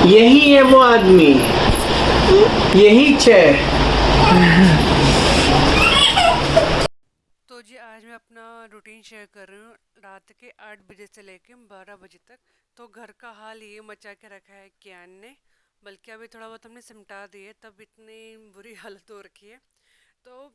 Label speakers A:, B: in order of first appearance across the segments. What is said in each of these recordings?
A: यही है वो आदमी, यही छह।
B: तो जी आज मैं अपना रूटीन शेयर कर रही हूँ रात के 8 बजे से लेके 12 बजे तक। तो घर का हाल ये मचा के रखा है कियान ने, बल्कि अभी थोड़ा बहुत हमने सिमटा दिए तब इतनी बुरी हालत हो रखी है। तो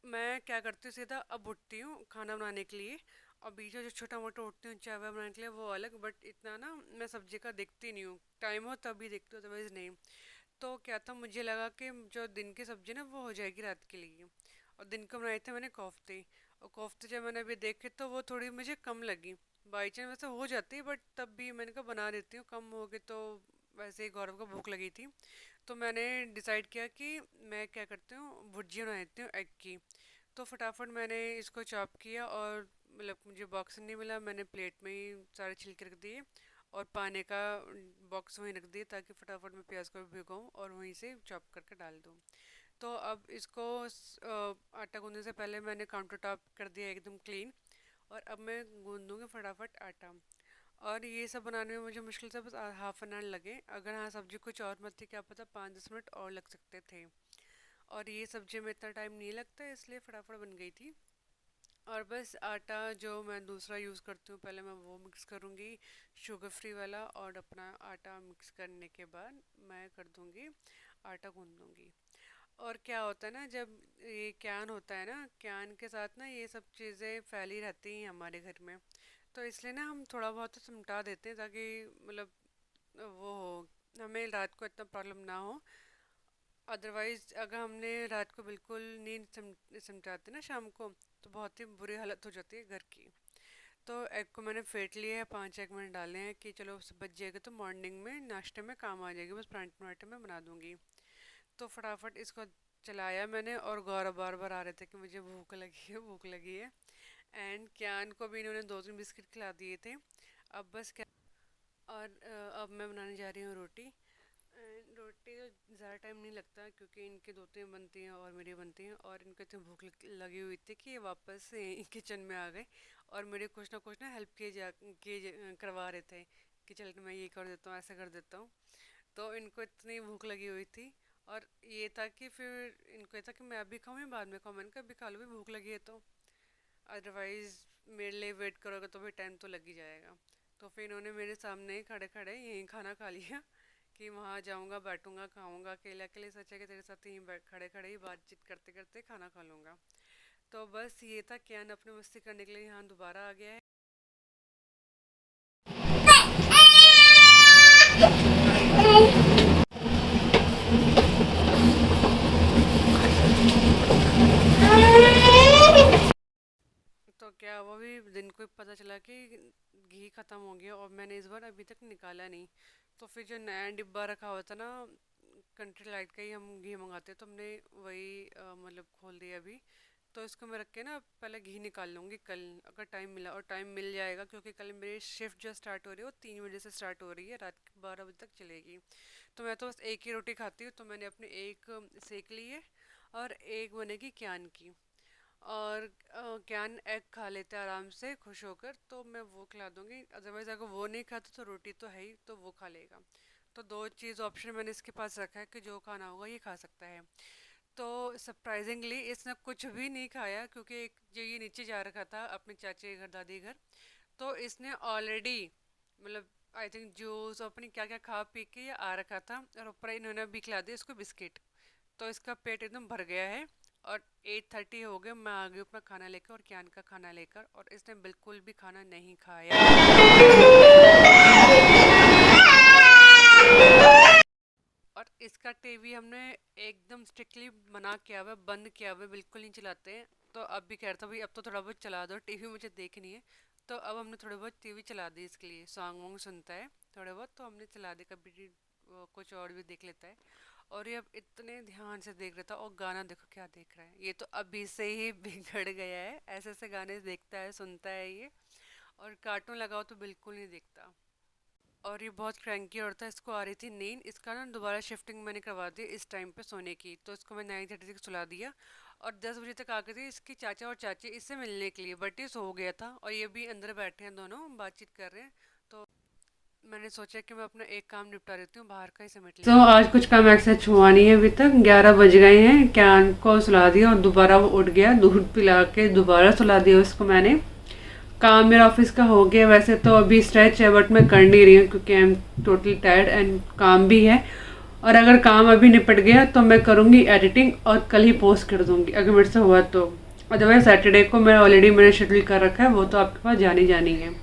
B: मैं क्या करती हूँ, सीधा अब उठती हूँ खाना बनाने के लिए, और बीच में जो छोटा मोटा उठती हूँ चाय वाय बनाने के लिए वो अलग, बट इतना ना मैं सब्जी का देखती नहीं हूँ, टाइम हो तभी देखती हूँ अदरवाइज़ नहीं। तो क्या था, मुझे लगा कि जो दिन की सब्जी ना वो हो जाएगी रात के लिए, और दिन को बनाए थे मैंने कोफ्ते। और कोफ्ते जब मैंने अभी देखे तो वो थोड़ी मुझे कम लगी। बाई चांस वैसे हो जाती है बट तब भी मैंने कहा बना देती हूँ, कम हो गई तो वैसे ही गौरव को भूख लगी थी। तो मैंने डिसाइड किया कि मैं क्या करती हूँ, भुर्जी बना देती हूँ एग की। तो फटाफट मैंने इसको चॉप किया, और मतलब मुझे बॉक्स नहीं मिला, मैंने प्लेट में ही सारे छिलके रख दिए और पानी का बॉक्स वहीं रख दिए ताकि फटाफट मैं प्याज को भी भिगाऊँ और वहीं से चॉप करके डाल दूँ। तो अब इसको आटा गूंदने से पहले मैंने काउंटर टॉप कर दिया एकदम क्लीन, और अब मैं गूंद दूँगी फटाफट आटा। और ये सब बनाने में मुझे मुश्किल से बस हाफ एन आवर लगे, अगर हाँ सब्जी कुछ और मत थी क्या पता 5-10 मिनट और लग सकते थे। और ये सब्जी में इतना टाइम नहीं लगता इसलिए फटाफट बन गई थी। और बस आटा जो मैं दूसरा यूज़ करती हूँ पहले मैं वो मिक्स करूँगी, शुगर फ्री वाला, और अपना आटा मिक्स करने के बाद मैं कर दूँगी आटा गूंद दूँगी। और क्या होता है ना, जब ये कैन होता है ना, कैन के साथ ना ये सब चीज़ें फैली रहती हैं हमारे घर में, तो इसलिए ना हम थोड़ा बहुत तो सिमटा देते हैं ताकि मतलब वो हो, हमें रात को इतना प्रॉब्लम ना हो। अदरवाइज अगर हमने रात को बिल्कुल नींद समझाते ना शाम को, तो बहुत ही बुरी हालत हो जाती है घर की। तो एग को मैंने फेंट लिया है, 5-1 मिनट डाले हैं कि चलो बच जाएगा तो मॉर्निंग में नाश्ते में काम आ जाएगी, बस पराठे पराठे में बना दूंगी। तो फटाफट इसको चलाया मैंने, और गौरव बार बार आ रहे थे कि मुझे भूख लगी है भूख लगी है। एंड क्यान को भी इन्होंने 2-3 बिस्किट खिला दिए थे। अब बस क्या, और अब मैं बनाने जा रही हूँ रोटी। रोटी तो ज़्यादा टाइम नहीं लगता क्योंकि इनके 2-3 बनती हैं और मेरी बनती हैं, और इनको इतनी भूख लगी हुई थी कि ये वापस से किचन में आ गए और मेरे कुछ ना हेल्प करवा रहे थे कि चल मैं ये कर देता हूँ ऐसा कर देता हूँ। तो इनको इतनी भूख लगी हुई थी, और ये था कि फिर इनको ये था कि मैं अभी खाऊँ या बाद में खाऊँ, मैंने कहा अभी खा लो भी, भूख लगी है तो, अदरवाइज़ मेरे लिए वेट करोगे तो भी टाइम तो लग ही जाएगा। तो फिर इन्होंने मेरे सामने ही खड़े खड़े यहीं खाना खा लिया कि वहाँ जाऊँगा बैठूँगा खाऊँगा, अकेले अकेले सच है कि तेरे साथ यहीं बैठ खड़े खड़े ही बातचीत करते करते खाना खा लूँगा। तो बस ये था, कियान अपने मस्ती करने के लिए यहाँ दोबारा आ गया है। तो क्या वो भी दिन को ही पता चला कि घी ख़त्म हो गया, और मैंने इस बार अभी तक निकाला नहीं। तो फिर जो नया डिब्बा रखा हुआ था ना, कंट्री लाइट का ही हम घी मंगाते हैं, तो हमने वही मतलब खोल दिया अभी। तो इसको मैं रख के ना पहले घी निकाल लूँगी कल, अगर टाइम मिला, और टाइम मिल जाएगा क्योंकि कल मेरी शिफ्ट जो स्टार्ट हो रही है वो 3 बजे से स्टार्ट हो रही है, रात के 12 बजे तक चलेगी। तो मैं तो बस एक ही रोटी खाती हूँ, तो मैंने अपने एक सेक ली है, और एक बनेगी क्यान की। और कैन एग खा लेते हैं आराम से खुश होकर, तो मैं वो खिला दूंगी, अदरवाइज अगर वो नहीं खाता तो रोटी तो है ही, तो वो खा लेगा। तो दो चीज़ ऑप्शन मैंने इसके पास रखा है कि जो खाना होगा ये खा सकता है। तो सरप्राइजिंगली इसने कुछ भी नहीं खाया, क्योंकि जो ये नीचे जा रखा था अपने चाचे के घर दादी के घर, तो इसने ऑलरेडी मतलब आई थिंक जूस और अपनी क्या क्या खा पी के ये आ रखा था, और ऊपर इन्होंने अभी खिला दिया इसको बिस्किट। तो इसका पेट एकदम भर गया है। और 8:30 हो गए, मैं आ गई अपना खाना लेकर और क्यान का खाना लेकर, और इसने बिल्कुल भी खाना नहीं खाया। और इसका टीवी हमने एकदम स्ट्रिक्टली मना किया हुआ है, बंद किया हुआ है, बिल्कुल नहीं चलाते हैं। तो अब भी कह रहा था भाई अब तो थोड़ा बहुत चला दो, टीवी मुझे देखनी है। तो अब हमने थोड़े बहुत टीवी चला दी इसके लिए, सॉन्ग वॉन्ग सुनता है थोड़े बहुत, तो हमने चला दी, कभी कुछ और भी देख लेता है। और ये अब इतने ध्यान से देख रहा था, और गाना देखो क्या देख रहा है, ये तो अभी से ही बिगड़ गया है, ऐसे ऐसे गाने देखता है सुनता है ये। और कार्टून लगाओ तो बिल्कुल नहीं देखता। और ये बहुत क्रैंकी औरत था, इसको आ रही थी नींद। इसका ना दोबारा शिफ्टिंग मैंने करवा दी इस टाइम पे सोने की, तो इसको मैं 9:30 तक सुला दिया और 10 बजे तक आ गई थी इसकी चाचा और चाची इससे मिलने के लिए, बट ये सो गया था और ये भी अंदर बैठे हैं, दोनों बातचीत कर रहे हैं। तो मैंने सोचा कि मैं अपना एक काम निपटा देती हूँ, बाहर का ही समेट लिया। तो आज कुछ काम ऐसा हुआ नहीं है, अभी तक 11 बज गए हैं। कैन को सुला दिया और दोबारा वो उठ गया, दूध पिला के दोबारा सुला दिया उसको मैंने। काम मेरा ऑफिस का हो गया, वैसे तो अभी स्ट्रेच है बट मैं कर नहीं रही हूँ क्योंकि I am totally tired and काम भी है। और अगर काम अभी निपट गया तो मैं करूँगी एडिटिंग और कल ही पोस्ट कर दूँगी अगर मेरे से हुआ तो। अदरवाइज सैटरडे को मैं ऑलरेडी मैंने शेड्यूल कर रखा है, वो तो आपके पास जानी है।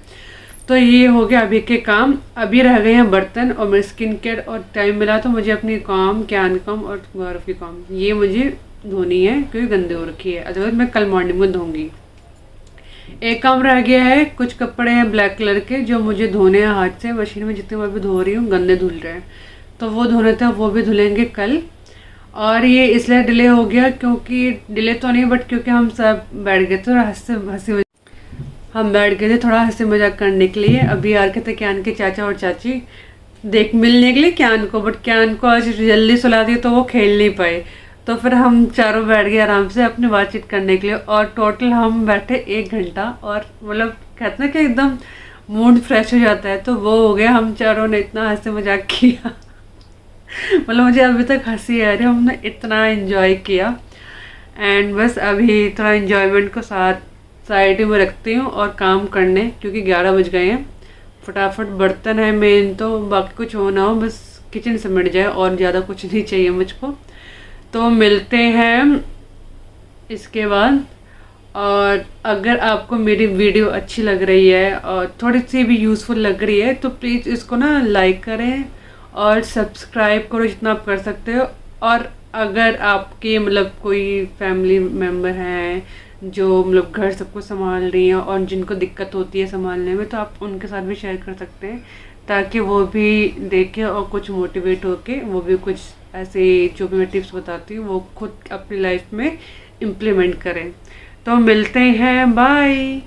B: तो ये हो गया अभी के काम। अभी रह गए हैं बर्तन और मेरे स्किन केयर, और टाइम मिला तो मुझे अपनी काम कैन कम और गौरव की काम ये मुझे धोनी है क्योंकि गंदे हो रखी है, अदरवाइज मैं कल मॉर्निंग में धोऊंगी। एक काम रह गया है, कुछ कपड़े हैं ब्लैक कलर के जो मुझे धोने हैं हाथ से, मशीन में जितनी बार भी धो रही हूँ गंदे धुल रहे हैं, तो वो धोने थे वो भी धुलेंगे कल। और ये इसलिए डिले हो गया क्योंकि डिले तो नहीं बट क्योंकि हम सब बैठ गए थे और हम बैठ गए थे थोड़ा हंसी मजाक करने के लिए। अभी आ के थे कैन के चाचा और चाची देख मिलने के लिए कैन को, बट कैन को आज जल्दी सुला दिया तो वो खेल नहीं पाए, तो फिर हम चारों बैठ गए आराम से अपनी बातचीत करने के लिए। और टोटल हम बैठे 1 घंटा, और मतलब कहते हैं कि एकदम मूड फ्रेश हो जाता है, तो वो हो गया। हम चारों ने इतना हंसी मजाक किया मतलब मुझे अभी तक हंसी आ रही है, हमने इतना एंजॉय किया। एंड बस अभी थोड़ा एंजॉयमेंट को साइड में रखती हूँ और काम करने, क्योंकि 11 बज गए हैं। फटाफट बर्तन है मेन, तो बाकी कुछ हो ना हो बस किचन सिमट जाए और ज़्यादा कुछ नहीं चाहिए मुझको। तो मिलते हैं इसके बाद। और अगर आपको मेरी वीडियो अच्छी लग रही है और थोड़ी सी भी यूज़फुल लग रही है तो प्लीज़ इसको ना लाइक करें और सब्सक्राइब करो जितना आप कर सकते हो। और अगर आपके मतलब कोई फैमिली मेम्बर हैं जो मतलब घर सबको संभाल रही हैं और जिनको दिक्कत होती है संभालने में, तो आप उनके साथ भी शेयर कर सकते हैं ताकि वो भी देखें और कुछ मोटिवेट होके वो भी कुछ ऐसे जो भी मैं टिप्स बताती हूँ वो खुद अपनी लाइफ में इम्प्लीमेंट करें। तो मिलते हैं, बाय।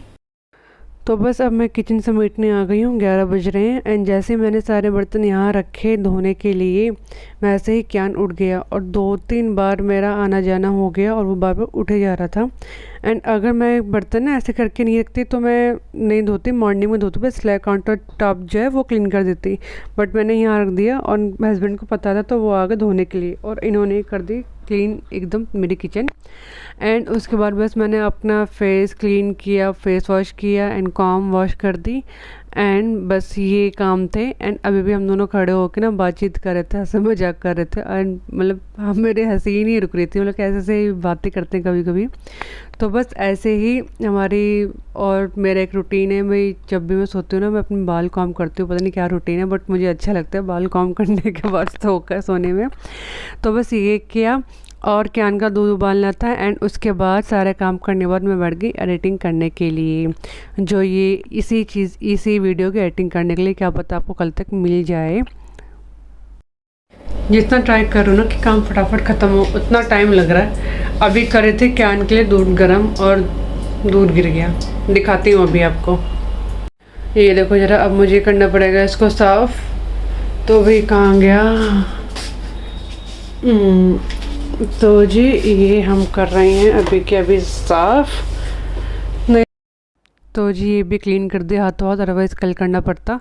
B: तो बस अब मैं किचन समेटने आ गई हूँ, 11 बज रहे हैं। एंड जैसे मैंने सारे बर्तन यहाँ रखे धोने के लिए, वैसे ही कैन उठ गया और 2-3 बार मेरा आना जाना हो गया और वो बार बार उठे जा रहा था। एंड अगर मैं बर्तन ना ऐसे करके नहीं रखती तो मैं नहीं धोती, मॉर्निंग में धोती, बस काउंटर टॉप जो है वो क्लीन कर देती। बट मैंने यहाँ रख दिया और हस्बैंड को पता था तो वो आ गए धोने के लिए और इन्होंने कर दी क्लीन एकदम मेरी किचन। एंड उसके बाद बस मैंने अपना फेस क्लीन किया, फेस वॉश किया एंड कॉम वॉश कर दी। एंड बस ये काम थे। एंड अभी भी हम दोनों खड़े होकर ना बातचीत कर रहे थे, हंसी मजाक कर रहे थे। एंड मतलब हम मेरे हंसी ही नहीं रुक रही थी, मतलब कैसे से बातें करते हैं कभी कभी। तो बस ऐसे ही हमारी और मेरा एक रूटीन है, मैं जब भी मैं सोती हूँ ना मैं अपने बाल कॉम करती हूँ, पता नहीं क्या रूटीन है बट मुझे अच्छा लगता है बाल कॉम करने के बाद सोकर सोने में। तो बस ये किया और कैन का दूध उबालना था। एंड उसके बाद सारे काम करने के बाद मैं बैठ गई एडिटिंग करने के लिए, जो ये इसी वीडियो की एडिटिंग करने के लिए क्या पता आपको कल तक मिल जाए। जितना ट्राई करूँ ना कि काम फटाफट ख़त्म हो उतना टाइम लग रहा है। अभी करे थे कैन के लिए दूध गर्म और दूध गिर गया, दिखाती हूँ अभी आपको। ये देखो ज़रा, अब मुझे करना पड़ेगा इसको साफ़। तो भी कहाँ गया, तो जी ये हम कर रहे हैं अभी के अभी साफ़। तो जी ये भी क्लीन कर दिया हाथों हाथ, अदरवाइज़ कल करना पड़ता।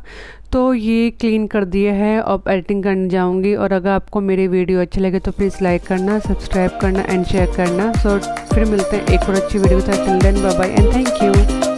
B: तो ये क्लीन कर दिया है, अब एडिटिंग करने जाऊंगी। और अगर आपको मेरी वीडियो अच्छी लगे तो प्लीज़ लाइक करना, सब्सक्राइब करना एंड शेयर करना। सो फिर मिलते हैं एक और अच्छी वीडियो के साथ। Till then bye bye and thank you.